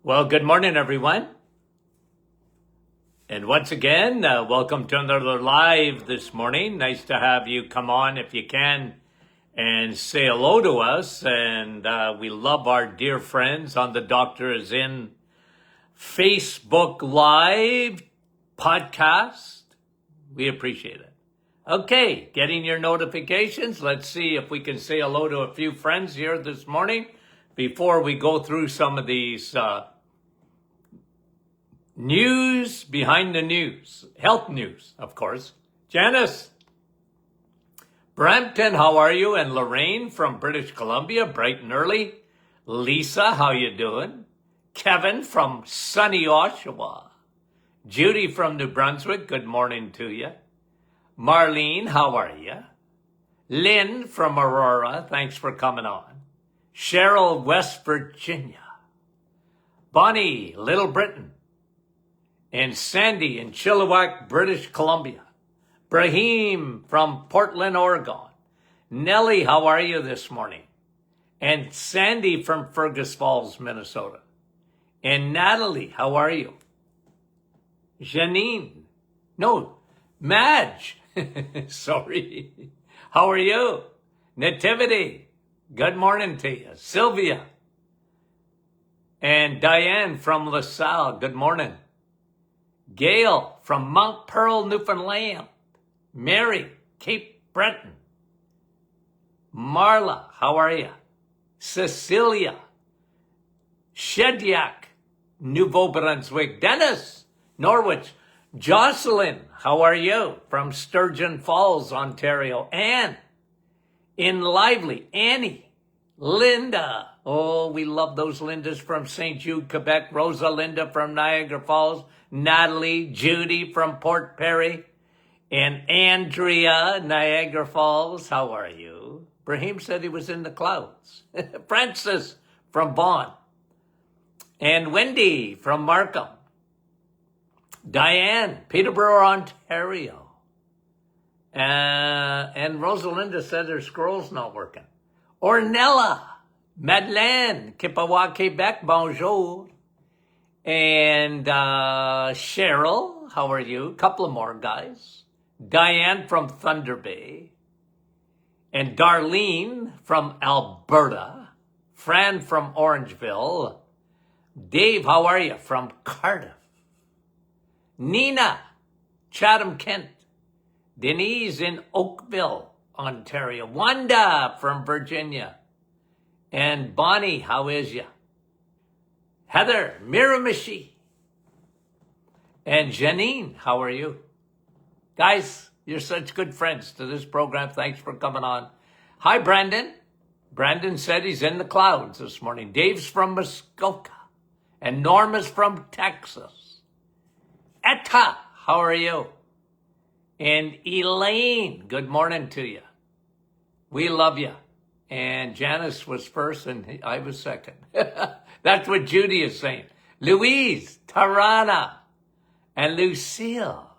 Well, good morning, everyone. And once again, welcome to another live this morning. Nice to have you come on if you can and say hello to us. And we love our dear friends on the Doctor is In Facebook Live podcast. We appreciate it. Okay, getting your notifications. Let's see if we can say hello to a few friends here this morning before we go through some of these news behind the news, health news, of course. Janice, Brampton, how are you? And Lorraine from British Columbia, bright and early. Lisa, how you doing? Kevin from sunny Oshawa. Judy from New Brunswick, good morning to you. Marlene, how are you? Lynn from Aurora, thanks for coming on. Cheryl, West Virginia. Bonnie, Little Britain. And Sandy in Chilliwack, British Columbia. Brahim from Portland, Oregon. Nellie, how are you this morning? And Sandy from Fergus Falls, Minnesota. And Natalie, how are you? Janine. No, Madge. Sorry. How are you? Nativity. Good morning to you. Sylvia. And Diane from LaSalle. Good morning. Gail from Mount Pearl, Newfoundland. Mary, Cape Breton. Marla, how are you? Cecilia. Shediak, Nouveau-Brunswick. Dennis, Norwich. Jocelyn, how are you? From Sturgeon Falls, Ontario. Anne, in Lively. Annie. Linda. Oh, we love those Lindas from St. Jude, Quebec. Rosa Linda from Niagara Falls. Natalie, Judy from Port Perry. And Andrea, Niagara Falls. How are you? Brahim said he was in the clouds. Francis from Vaughan. And Wendy from Markham. Diane, Peterborough, Ontario. And Rosalinda said her scroll's not working. Ornella, Madeleine, Kippawa, Quebec, bonjour. And Cheryl, how are you? Couple of more guys. Diane from Thunder Bay. And Darlene from Alberta. Fran from Orangeville. Dave, how are you? From Cardiff. Nina, Chatham, Kent. Denise in Oakville, Ontario. Wanda from Virginia. And Bonnie, how is you? Heather, Miramichi. And Janine, how are you? Guys, you're such good friends to this program. Thanks for coming on. Hi, Brandon. Brandon said he's in the clouds this morning. Dave's from Muskoka. And Norma's from Texas. Etta, how are you? And Elaine, good morning to you. We love you. And Janice was first and I was second. That's what Judy is saying. Louise, Tarana, and Lucille,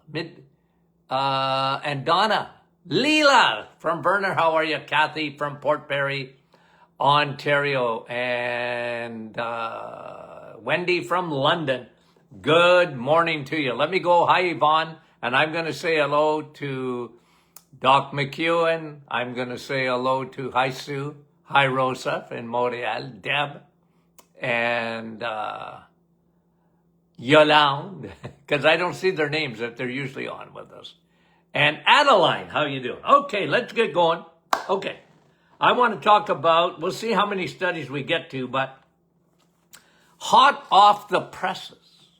and Donna. Leela from Verner, how are you? Kathy from Port Perry, Ontario. And Wendy from London. Good morning to you. Let me go. Hi, Yvonne. And I'm going to say hello to Doc McEwen. I'm going to say hello to Hi Sue. Hi, Rosa in Montreal. Deb. And Yolande. Because I don't see their names if they're usually on with us. And Adeline, how you doing? Okay, let's get going. Okay. I want to talk about, we'll see how many studies we get to, but hot off the presses.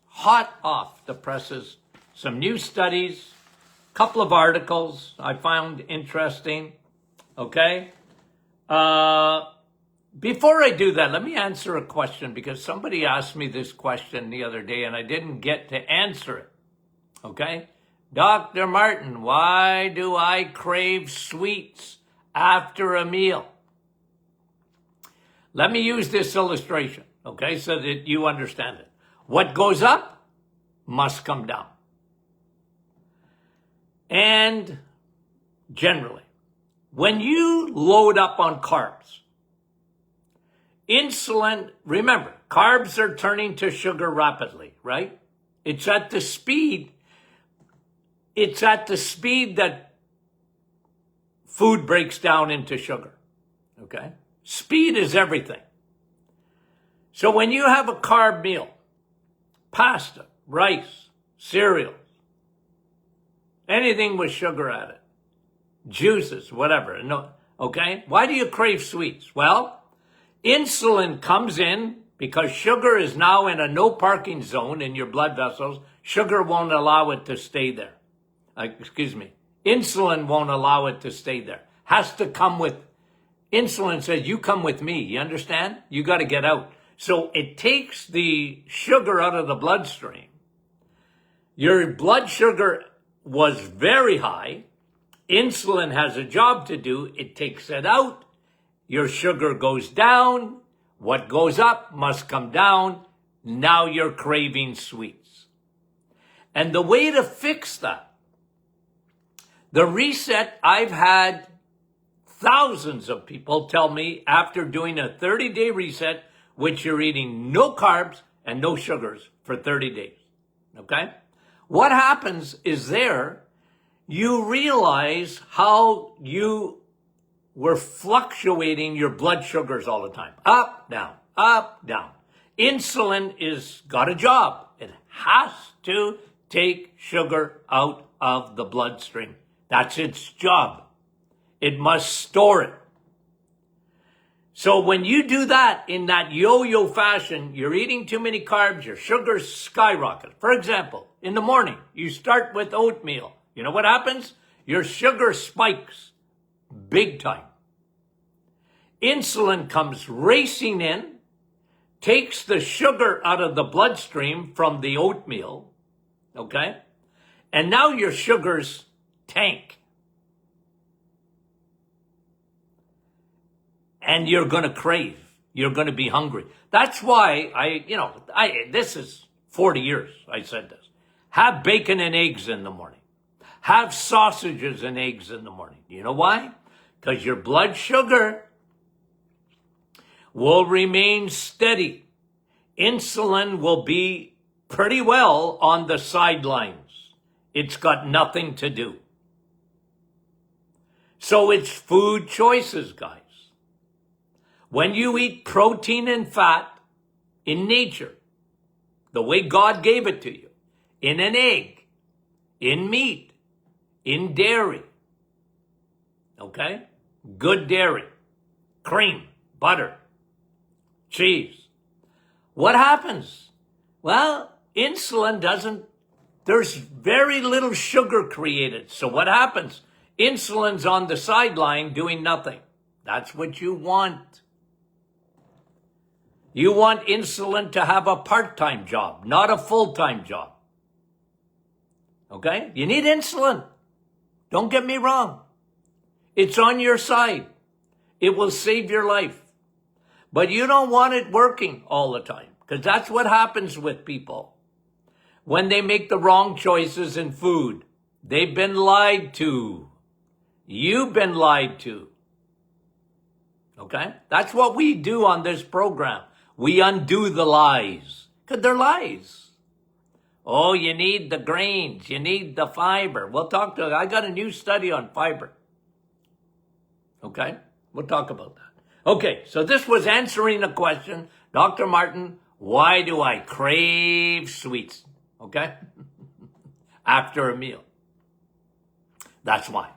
Hot off the presses. Some new studies, couple of articles I found interesting, okay? Before I do that, let me answer a question because somebody asked me this question the other day and I didn't get to answer it, okay? Dr. Martin, why do I crave sweets after a meal? Let me use this illustration, okay, so that you understand it. What goes up must come down. And generally, when you load up on carbs, insulin, remember, carbs are turning to sugar rapidly, right? It's at the speed that food breaks down into sugar, okay? Speed is everything. So when you have a carb meal, pasta, rice, cereal, anything with sugar added, juices, whatever, no, okay? Why do you crave sweets? Well, insulin comes in because sugar is now in a no parking zone in your blood vessels. Sugar won't allow it to stay there. Insulin won't allow it to stay there. Has to come with, insulin says, you come with me, you understand? You got to get out. So it takes the sugar out of the bloodstream. Your blood sugar was very high. Insulin has a job to do. It takes it out. Your sugar goes down. What goes up must come down. Now you're craving sweets. And the way to fix that, the reset, I've had thousands of people tell me after doing a 30-day reset, which you're eating no carbs and no sugars for 30 days, okay? What happens is you realize how you were fluctuating your blood sugars all the time. Up, down, up, down. Insulin is got a job. It has to take sugar out of the bloodstream. That's its job. It must store it. So when you do that in that yo-yo fashion, you're eating too many carbs, your sugars skyrocket. For example, in the morning, you start with oatmeal. You know what happens? Your sugar spikes big time. Insulin comes racing in, takes the sugar out of the bloodstream from the oatmeal, okay? And now your sugars tank. And you're going to crave. You're going to be hungry. That's why this is 40 years I said this. Have bacon and eggs in the morning. Have sausages and eggs in the morning. You know why? Because your blood sugar will remain steady. Insulin will be pretty well on the sidelines. It's got nothing to do. So it's food choices, guys. When you eat protein and fat in nature, the way God gave it to you, in an egg, in meat, in dairy, okay? Good dairy, cream, butter, cheese. What happens? Well, insulin there's very little sugar created. So what happens? Insulin's on the sideline doing nothing. That's what you want. You want insulin to have a part-time job, not a full-time job. Okay? You need insulin. Don't get me wrong. It's on your side. It will save your life. But you don't want it working all the time, because that's what happens with people. When they make the wrong choices in food, they've been lied to. You've been lied to. Okay? That's what we do on this program. We undo the lies, because they're lies. Oh, you need the grains. You need the fiber. I got a new study on fiber. Okay? We'll talk about that. Okay, so this was answering the question, Dr. Martin, why do I crave sweets? Okay? After a meal. That's why.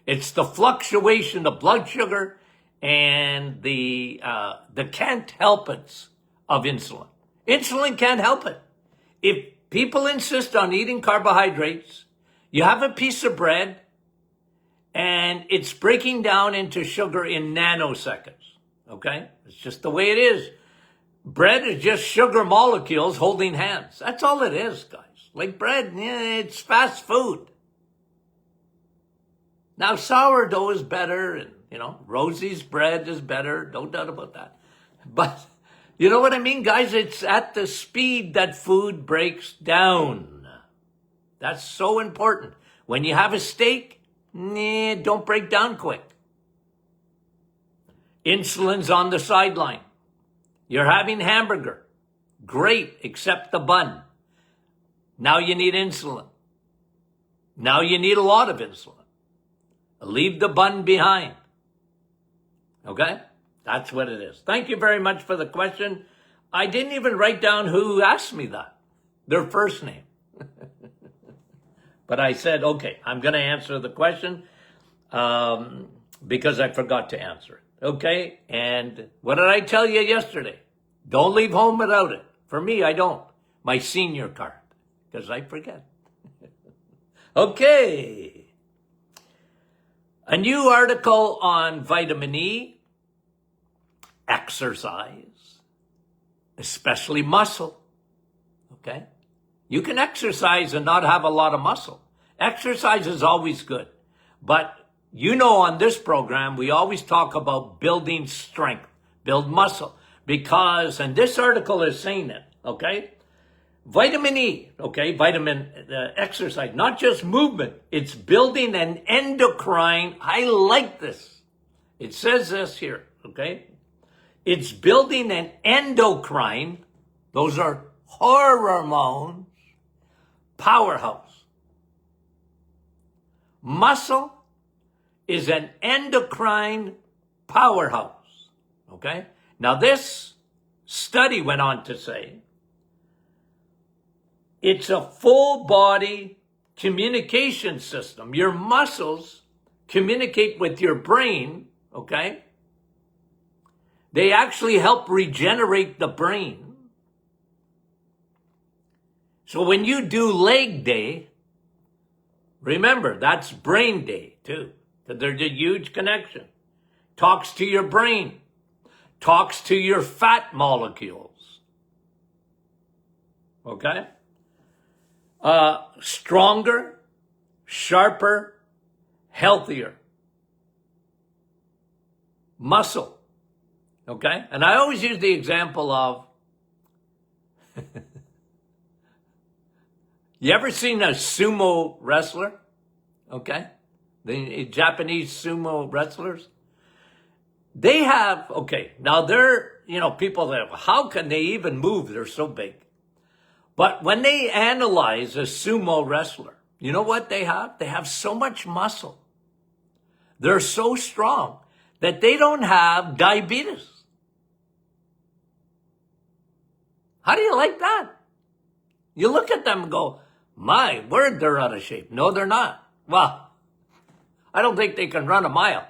It's the fluctuation of blood sugar and the can't help it of insulin. Insulin can't help it. If people insist on eating carbohydrates, you have a piece of bread, and it's breaking down into sugar in nanoseconds. Okay? It's just the way it is. Bread is just sugar molecules holding hands. That's all it is, guys. Like bread, it's fast food. Now, sourdough is better, and, Rosie's bread is better. No doubt about that. But, you know what I mean, guys? It's at the speed that food breaks down. That's so important. When you have a steak, don't break down quick. Insulin's on the sideline. You're having hamburger. Great, except the bun. Now you need insulin. Now you need a lot of insulin. Leave the bun behind. Okay? That's what it is. Thank you very much for the question. I didn't even write down who asked me that. Their first name. But I said, okay, I'm going to answer the question because I forgot to answer it. Okay? And what did I tell you yesterday? Don't leave home without it. For me, I don't. My senior card. Because I forget. Okay. A new article on vitamin E, exercise, especially muscle. Okay? You can exercise and not have a lot of muscle. Exercise is always good. But you know, on this program, we always talk about building strength, build muscle. Because, and this article is saying it, okay? Vitamin E, okay, exercise, not just movement. It's building an endocrine. I like this. It says this here, okay? It's building an endocrine. Those are hormones. Powerhouse. Muscle is an endocrine powerhouse, okay? Now this study went on to say, it's a full body communication system. Your muscles communicate with your brain, okay? They actually help regenerate the brain. So when you do leg day, remember, that's brain day too. Because there's a huge connection. Talks to your brain. Talks to your fat molecules. Okay? Stronger, sharper, healthier. Muscle. Okay? And I always use the example of, you ever seen a sumo wrestler? Okay? The Japanese sumo wrestlers? They have, okay, now they're, people that, how can they even move? They're so big. But when they analyze a sumo wrestler, you know what they have? They have so much muscle. They're so strong that they don't have diabetes. How do you like that? You look at them and go, my word, they're out of shape. No, they're not. Well, I don't think they can run a mile.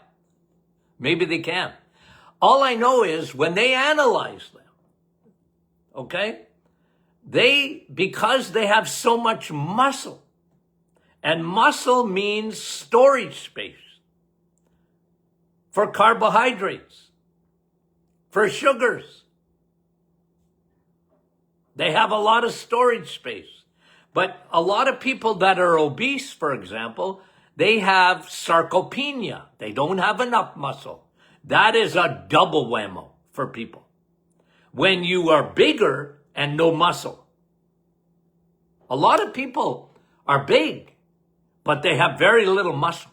Maybe they can. All I know is when they analyze them, okay, because they have so much muscle, and muscle means storage space for carbohydrates, for sugars. They have a lot of storage space. But a lot of people that are obese, for example, they have sarcopenia. They don't have enough muscle. That is a double whammo for people. When you are bigger and no muscle. A lot of people are big, but they have very little muscle.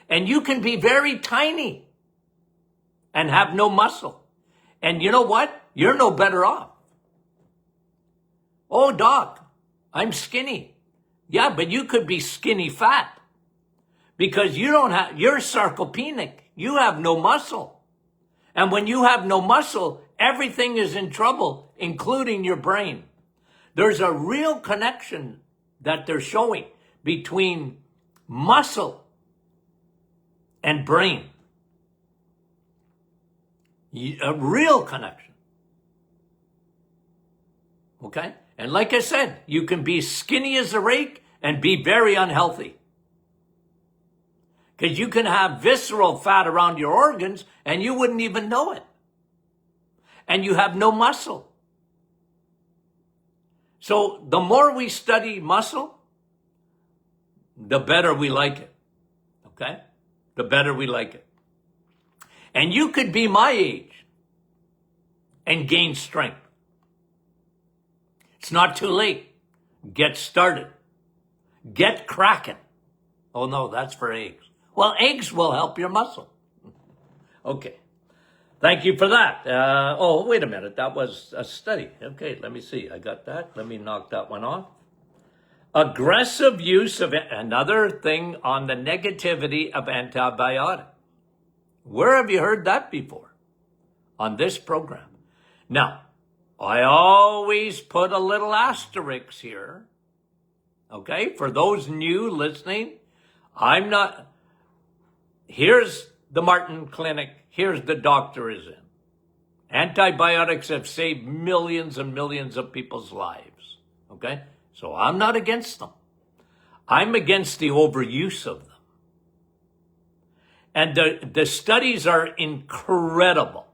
And you can be very tiny and have no muscle. And you know what? You're no better off. Oh, doc, I'm skinny. Yeah, but you could be skinny fat because you're sarcopenic. You have no muscle. And when you have no muscle, everything is in trouble, including your brain. There's a real connection that they're showing between muscle and brain. A real connection. Okay? And like I said, you can be skinny as a rake and be very unhealthy. Because you can have visceral fat around your organs and you wouldn't even know it. And you have no muscle. So the more we study muscle, the better we like it. Okay? The better we like it. And you could be my age and gain strength. It's not too late. Get started. Get cracking. Oh no, that's for eggs. Well, eggs will help your muscle. Okay. Thank you for that. Oh, wait a minute. That was a study. Okay, let me see. I got that. Let me knock that one off. Aggressive use of another thing on the negativity of antibiotic. Where have you heard that before? On this program. Now, I always put a little asterisk here. Okay, for those new listening, I'm not, here's the Martin Clinic, here's the doctor is in. Antibiotics have saved millions and millions of people's lives. Okay, so I'm not against them. I'm against the overuse of them. And the studies are incredible.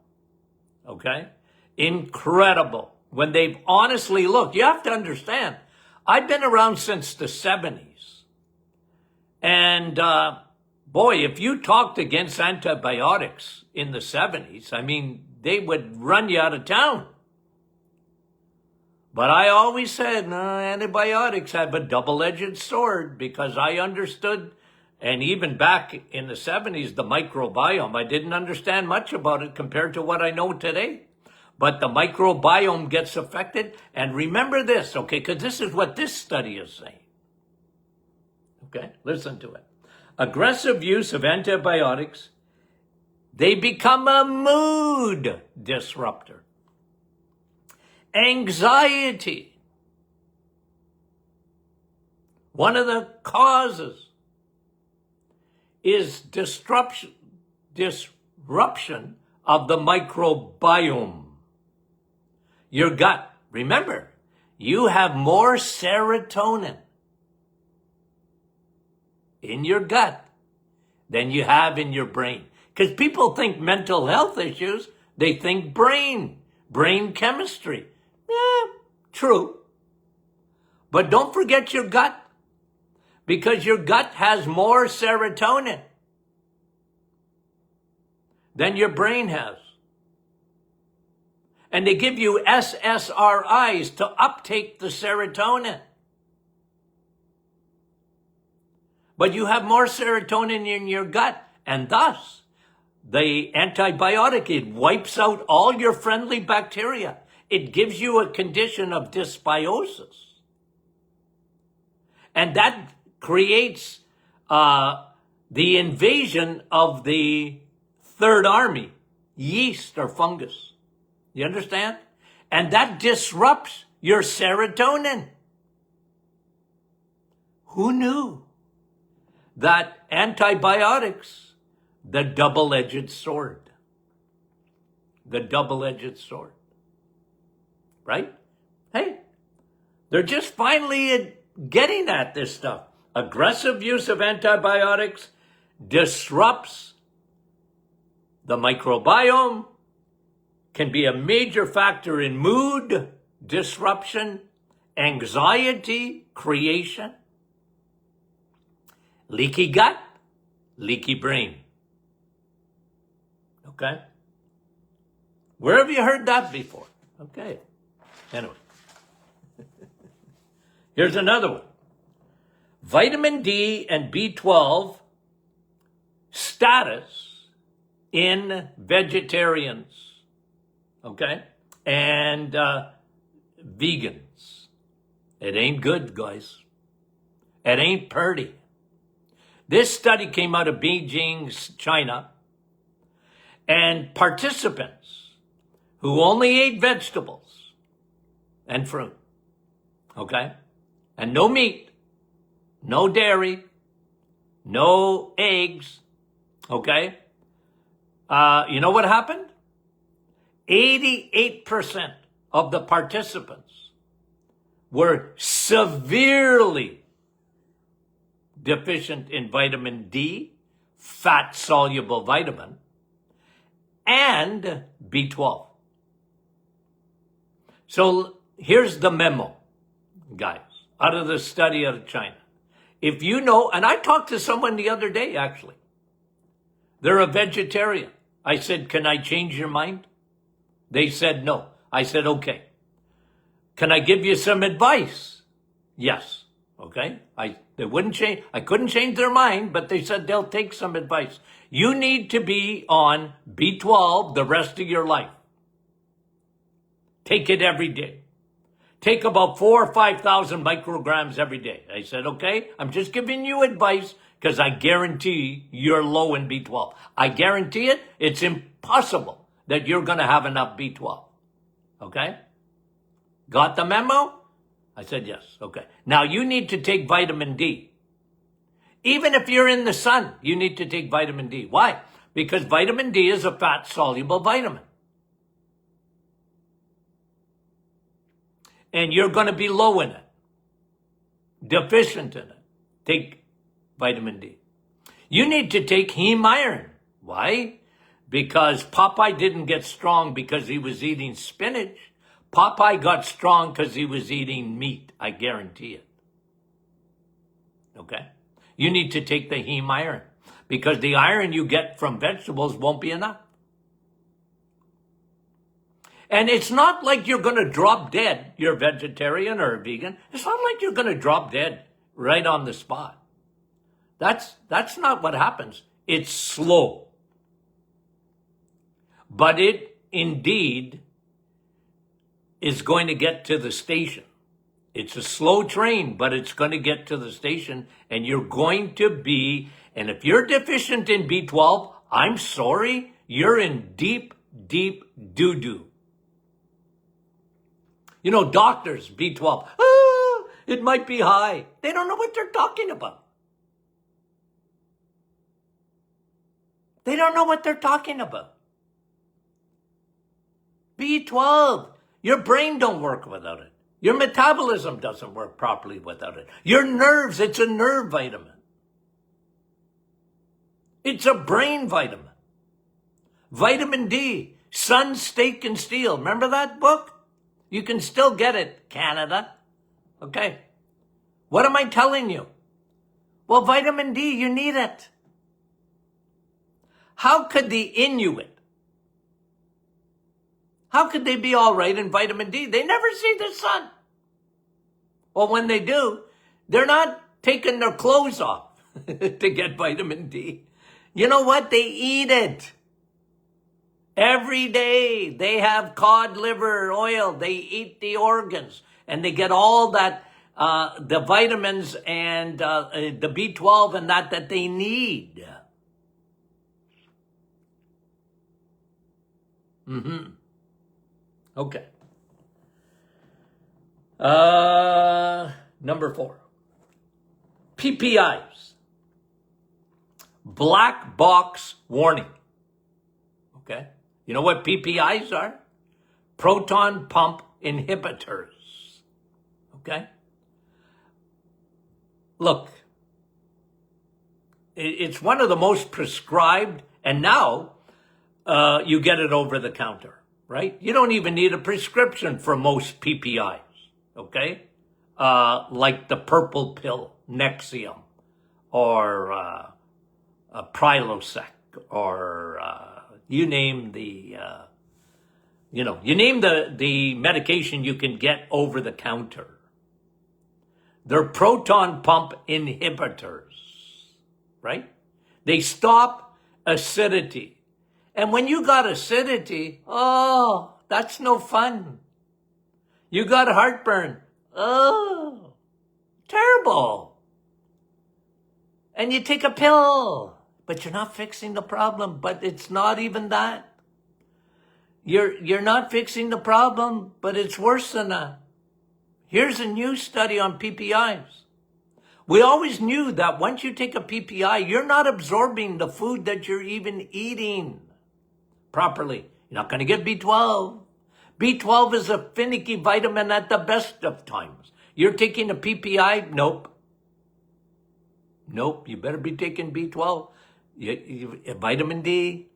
Okay, incredible. When they've honestly looked, you have to understand, I've been around since the 70s. And boy, if you talked against antibiotics in the 70s, I mean, they would run you out of town. But I always said, no, antibiotics have a double-edged sword, because I understood, and even back in the 70s, the microbiome, I didn't understand much about it compared to what I know today. But the microbiome gets affected. And remember this, okay, because this is what this study is saying. Okay, listen to it. Aggressive use of antibiotics, they become a mood disruptor. Anxiety. One of the causes is disruption of the microbiome. Your gut. Remember, you have more serotonin in your gut than you have in your brain. Because people think mental health issues, they think brain chemistry. Yeah, true. But don't forget your gut, because your gut has more serotonin than your brain has. And they give you SSRIs to uptake the serotonin. But you have more serotonin in your gut, and thus the antibiotic, it wipes out all your friendly bacteria. It gives you a condition of dysbiosis. And that creates the invasion of the third army, yeast or fungus. You understand? And that disrupts your serotonin. Who knew that antibiotics, the double-edged sword, right? Hey, they're just finally getting at this stuff. Aggressive use of antibiotics disrupts the microbiome, can be a major factor in mood disruption, anxiety creation, leaky gut, leaky brain. Okay? Where have you heard that before? Okay. Anyway. Here's another one. Vitamin D and B12 status in vegetarians. Okay? And vegans. It ain't good, guys. It ain't pretty. This study came out of Beijing, China, and participants who only ate vegetables and fruit, okay, and no meat, no dairy, no eggs, okay, you know what happened? 88% of the participants were severely deficient in vitamin D, fat-soluble vitamin, and B12. So here's the memo, guys, out of the study out of China. If you know, and I talked to someone the other day, actually. They're a vegetarian. I said, can I change your mind? They said no. I said, okay. Can I give you some advice? Yes. Okay. They wouldn't change. I couldn't change their mind, but they said they'll take some advice. You need to be on B12 the rest of your life. Take it every day. Take about 4,000 or 5,000 micrograms every day. I said, okay, I'm just giving you advice because I guarantee you're low in B12. I guarantee it. It's impossible that you're going to have enough B12. Okay? Got the memo? I said, yes. Okay. Now you need to take vitamin D. Even if you're in the sun, you need to take vitamin D. Why? Because vitamin D is a fat-soluble vitamin. And you're going to be low in it, deficient in it. Take vitamin D. You need to take heme iron. Why? Because Popeye didn't get strong because he was eating spinach. Popeye got strong because he was eating meat. I guarantee it. Okay? You need to take the heme iron because the iron you get from vegetables won't be enough. And it's not like you're going to drop dead. You're a vegetarian or a vegan. It's not like you're going to drop dead right on the spot. That's not what happens. It's slow. But it indeed is going to get to the station. It's a slow train, but it's going to get to the station and you're going to be, and if you're deficient in B12, I'm sorry, you're in deep, deep doo-doo. You know, doctors, B12, it might be high. They don't know what they're talking about. They don't know what they're talking about. B12, your brain don't work without it. Your metabolism doesn't work properly without it. Your nerves, it's a nerve vitamin. It's a brain vitamin. Vitamin D, sun, steak, and steel. Remember that book? You can still get it, Canada. Okay. What am I telling you? Well, vitamin D, you need it. How could the Inuit, how could they be all right in vitamin D? They never see the sun. Well, when they do, they're not taking their clothes off to get vitamin D. You know what? They eat it. Every day they have cod liver oil. They eat the organs and they get all that, the vitamins and the B12 and that they need. Okay. Number 4. PPIs. Black box warning. Okay. You know what PPIs are? Proton pump inhibitors. Okay? Look, it's one of the most prescribed, and now you get it over the counter, right? You don't even need a prescription for most PPIs, okay? Like the purple pill, Nexium, or Prilosec, or you name the, you name the medication you can get over the counter. They're proton pump inhibitors, right? They stop acidity. And when you got acidity, oh, that's no fun. You got heartburn. Oh, terrible. And you take a pill, but you're not fixing the problem. But it's not even that. You're not fixing the problem, but it's worse than that. Here's a new study on PPIs. We always knew that once you take a PPI, you're not absorbing the food that you're even eating properly. You're not going to get B12. B12 is a finicky vitamin at the best of times. You're taking a PPI? Nope. Nope, you better be taking B12. Vitamin D,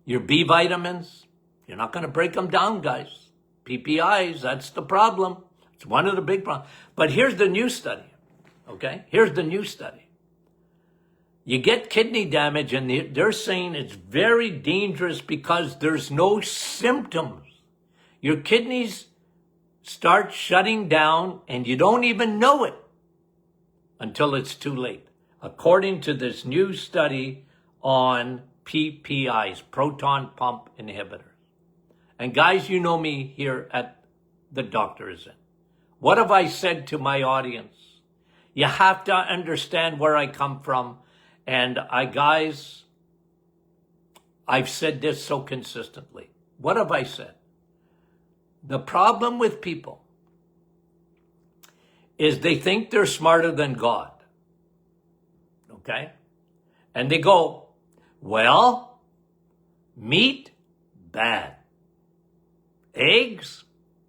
your B vitamins, you're not going to break them down, guys. PPIs, that's the problem. It's one of the big problems. But here's the new study, okay? Here's the new study. You get kidney damage, and they're saying it's very dangerous because there's no symptoms. Your kidneys start shutting down, and you don't even know it until it's too late. According to this new study on PPIs, proton pump inhibitors. And guys, you know me here at the Doctor Is In. What have I said to my audience? You have to understand where I come from. And guys, I've said this so consistently. What have I said? The problem with people is they think they're smarter than God. Okay? And they go, well, meat, bad. Eggs,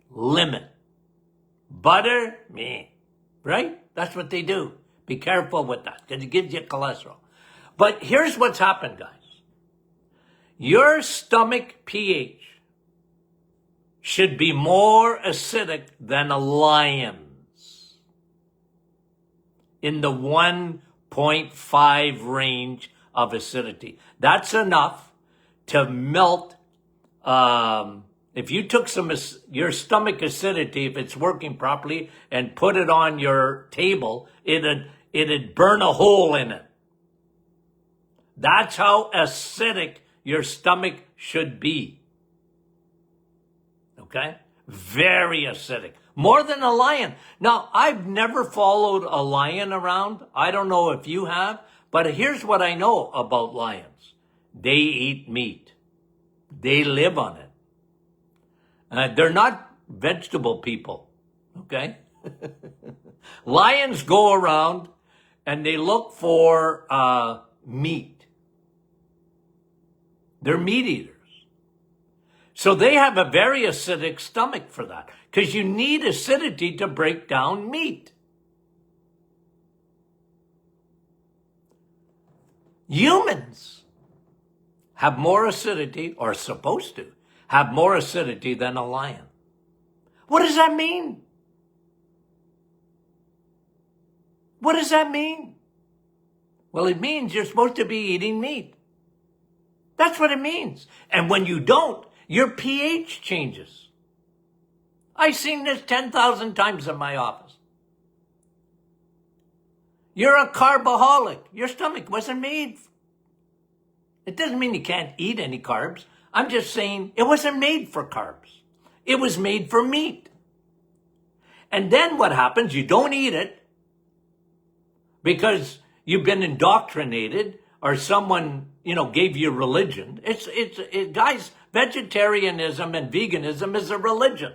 limit. Butter, me. Right? That's what they do. Be careful with that because it gives you cholesterol. But here's what's happened, guys. Your stomach pH should be more acidic than a lion's. In the 1.5 range of acidity. That's enough to melt. If you took your stomach acidity, if it's working properly, and put it on your table, it'd burn a hole in it. That's how acidic your stomach should be. Okay? Very acidic. More than a lion. Now, I've never followed a lion around. I don't know if you have, but here's what I know about lions. They eat meat. They live on it. They're not vegetable people, okay? Lions go around and they look for meat. They're meat eaters. So they have a very acidic stomach for that because you need acidity to break down meat. Humans have more acidity, or supposed to have more acidity than a lion. What does that mean? What does that mean? Well, it means you're supposed to be eating meat. That's what it means. And when you don't, your pH changes. I've seen this 10,000 times in my office. You're a carbaholic. Your stomach wasn't made. It doesn't mean you can't eat any carbs. I'm just saying it wasn't made for carbs. It was made for meat. And then what happens? You don't eat it because you've been indoctrinated or someone, gave you religion. Guys, vegetarianism and veganism is a religion.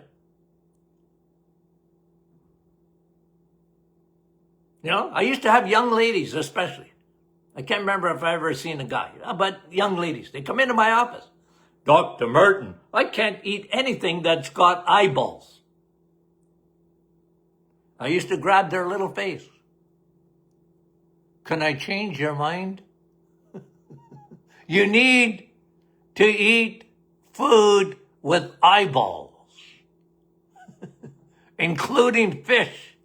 I used to have young ladies especially. I can't remember if I ever seen a guy, but young ladies, they come into my office. Dr. Merton, I can't eat anything that's got eyeballs. I used to grab their little face. Can I change your mind? You need to eat food with eyeballs, including fish.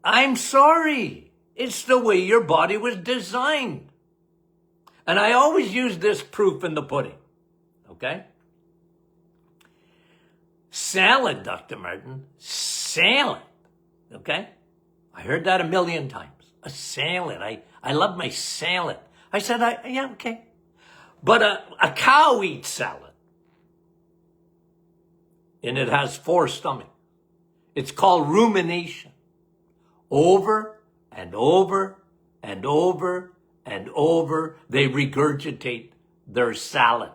I'm sorry. It's the way your body was designed. And I always use this proof in the pudding. Okay? Salad, Dr. Martin. Salad. Okay? I heard that a million times. A salad. I love my salad. I said, yeah, okay. But a cow eats salad. And it has 4 stomachs. It's called rumination. Over and over and over and over, they regurgitate their salad,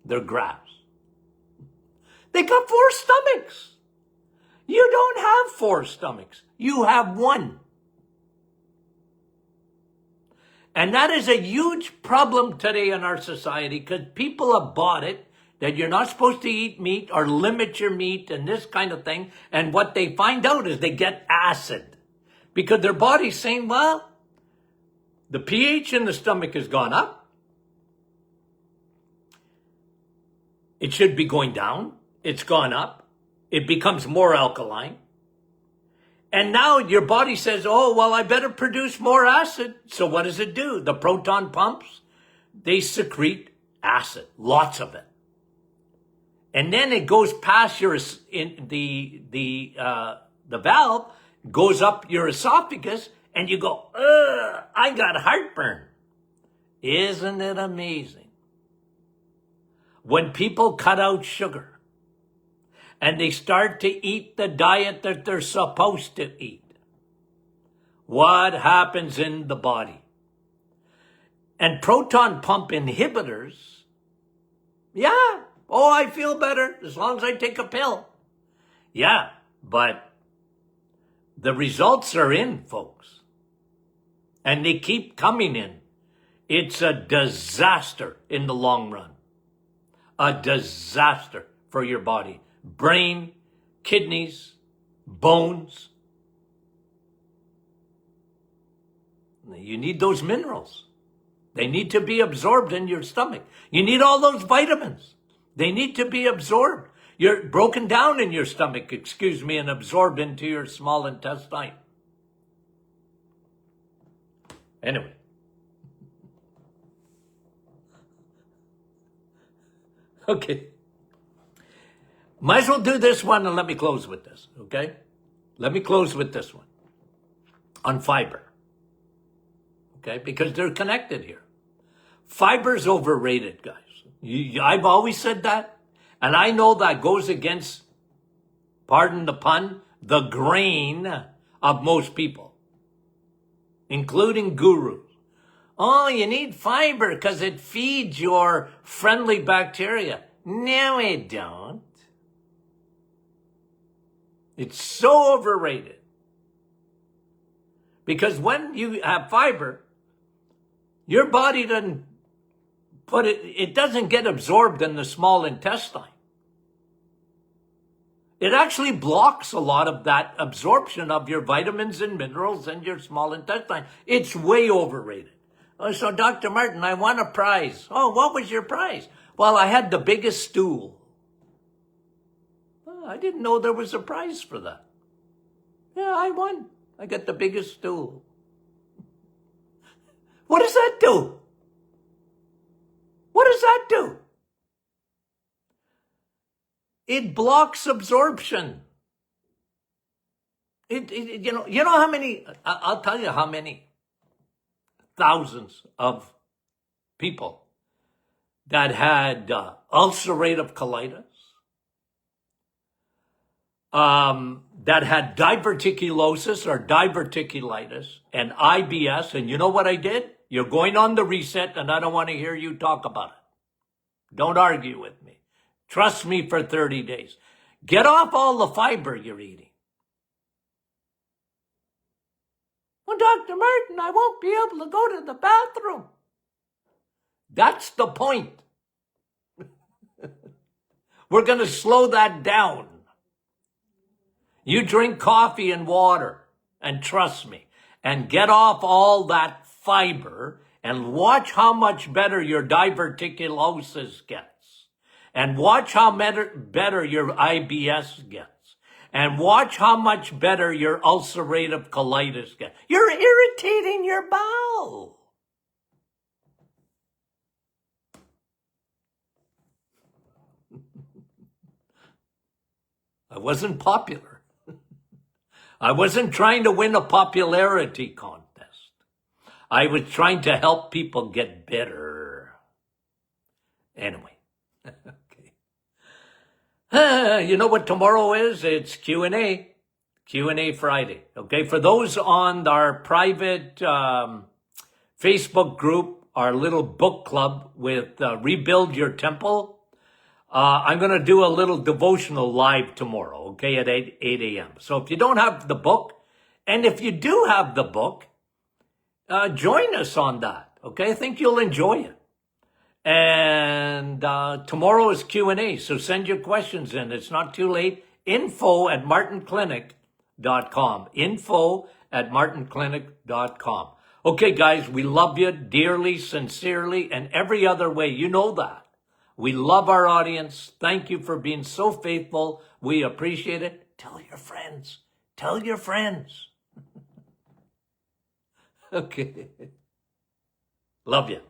their grass. They got 4 stomachs. You don't have 4 stomachs. You have 1. And that is a huge problem today in our society because people have bought it that you're not supposed to eat meat or limit your meat and this kind of thing. And what they find out is they get acid because their body's saying, well, the pH in the stomach has gone up. It should be going down. It's gone up. It becomes more alkaline. And now your body says, oh, well, I better produce more acid. So what does it do? The proton pumps, they secrete acid, lots of it. And then it goes past your in the valve, goes up your esophagus, and you go, ugh, I got heartburn. Isn't it amazing? When people cut out sugar and they start to eat the diet that they're supposed to eat, what happens in the body? And proton pump inhibitors, yeah, oh, I feel better as long as I take a pill. Yeah, but the results are in, folks. And they keep coming in. It's a disaster in the long run. A disaster for your body. Brain, kidneys, bones. You need those minerals. They need to be absorbed in your stomach. You need all those vitamins. They need to be absorbed. You're broken down in your stomach, and absorbed into your small intestine. Anyway. Okay. Might as well do this one and let me close with this, okay? Let me close with this one. On fiber. Okay? Because they're connected here. Fiber's overrated, guys. I've always said that. And I know that goes against, pardon the pun, the grain of most people, including gurus. Oh, you need fiber because it feeds your friendly bacteria. No, it don't. It's so overrated. Because when you have fiber, your body doesn't put it doesn't get absorbed in the small intestine. It actually blocks a lot of that absorption of your vitamins and minerals in your small intestine. It's way overrated. Oh, so Dr. Martin, I won a prize. Oh, what was your prize? Well, I had the biggest stool. Oh, I didn't know there was a prize for that. Yeah, I won. I got the biggest stool. What does that do? What does that do? It blocks absorption. You know how many, I'll tell you how many thousands of people that had ulcerative colitis, that had diverticulosis or diverticulitis and IBS. And you know what I did? You're going on the reset and I don't want to hear you talk about it. Don't argue with me. Trust me for 30 days. Get off all the fiber you're eating. Well, Dr. Martin, I won't be able to go to the bathroom. That's the point. We're going to slow that down. You drink coffee and water, and trust me, and get off all that fiber and watch how much better your diverticulosis gets. And watch how better your IBS gets. And watch how much better your ulcerative colitis gets. You're irritating your bowel. I wasn't popular. I wasn't trying to win a popularity contest. I was trying to help people get better. Anyway. Okay. You know what tomorrow is? It's Q&A. Q&A Friday. Okay. For those on our private Facebook group, our little book club with Rebuild Your Temple, I'm going to do a little devotional live tomorrow, okay, at 8 a.m. So if you don't have the book, and if you do have the book, join us on that, okay? I think you'll enjoy it. And tomorrow is Q&A, so send your questions in. It's not too late. info@martinclinic.com. info@martinclinic.com. Okay, guys, we love you dearly, sincerely, and every other way. You know that. We love our audience. Thank you for being so faithful. We appreciate it. Tell your friends. Tell your friends. Okay. Love you.